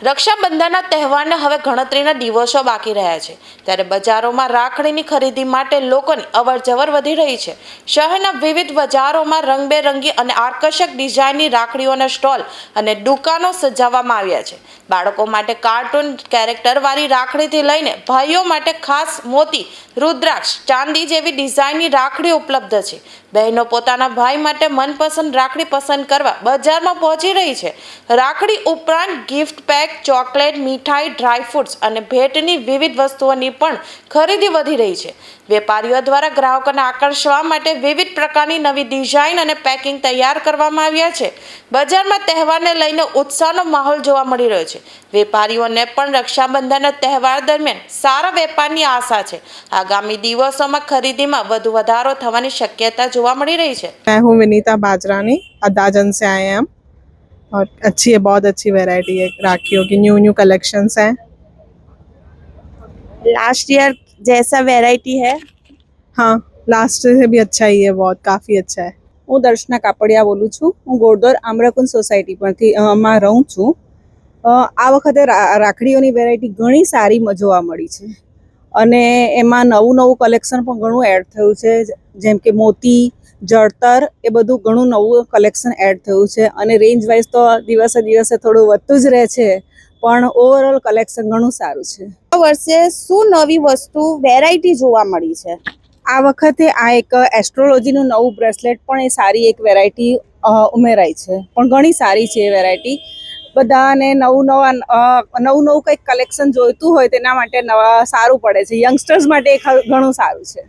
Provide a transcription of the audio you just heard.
રક્ષાબંધનના તહેવારને હવે ગણતરીના દિવસો બાકી રહ્યા છે, ત્યારે બજારોમાં રાખડીની ખરીદી માટે લોકોની અવરજવર વધી રહી છે। શહેરના વિવિધ બજારોમાં રંગબેરંગી અને આકર્ષક ડિઝાઇનની રાખડીઓના સ્ટોલ અને દુકાનો સજાવવામાં આવ્યા છે। બાળકો માટે કાર્ટૂન કેરેક્ટરવાળી રાખડીથી લઈને ભાઈઓ માટે ખાસ મોતી, રુદ્રાક્ષ, ચાંદી જેવી ડિઝાઇનની રાખડી ઉપલબ્ધ છે। બહેનો પોતાના ભાઈ માટે મનપસંદ રાખડી પસંદ કરવા બજારમાં પહોંચી રહી છે। રાખડી ઉપરાંત ગિફ્ટ પેક, ચોકલેટ, મીઠાઈ, ડ્રાયફ્રૂટ્સ અને ભેટની વિવિધ વસ્તુઓની પણ ખરીદી વધી રહી છે। વેપારીઓ દ્વારા ગ્રાહકોને આકર્ષવા માટે વિવિધ પ્રકારની નવી ડિઝાઇન અને પેકિંગ તૈયાર કરવામાં આવ્યા છે। બજારમાં તહેવારને લઈને ઉત્સાહનો માહોલ જોવા મળી રહ્યો છે। વેપારીઓને પણ રક્ષાબંધનના તહેવાર દરમિયાન સારા વેપારની આશા છે। આગામી દિવસોમાં ખરીદીમાં વધુ વધારો થવાની શક્યતા જોવા મળી રહી છે। मैं हूँ विनीता बाजरानी, अदाजन से आए हैं हम। और अच्छी है, बहुत अच्छी वैरायटी है राखियों की, न्यू कलेक्शंस हैं। लास्ट ईयर जैसा वैरायटी है। हाँ, लास्ट से भी अच्छा ही है, बहुत काफ़ी अच्छा है। હું દર્શના કાપડિયા બોલું છું। હું ગોરધોર આમ્રકુંજ સોસાયટી પરથી માં રહું છું। આ વખતે રાખડીઓની વેરાયટી ઘણી સારી જોવા મળી છે અને એમાં નવું કલેક્શન પણ ઘણું એડ થયું છે, જેમ કે મોતી, જળતર, એ બધું ઘણું નવું કલેક્શન એડ થયું છે અને રેન્જ વાઇઝ તો દિવસે દિવસે થોડું વધતું જ રહે છે, પણ ઓવરઓલ કલેક્શન ઘણું સારું છે। આ વર્ષે શું નવી વસ્તુ વેરાયટી જોવા મળી છે? આ વખતે આ એક એસ્ટ્રોલોજીનું નવું બ્રેસલેટ પણ એ સારી એક વેરાયટી ઉમેરાઈ છે, પણ ઘણી સારી છે એ વેરાયટી। બધાને નવું કંઈક કલેક્શન જોઈતું હોય તેના માટે સારું પડે છે, યંગસ્ટર્સ માટે ઘણું સારું છે।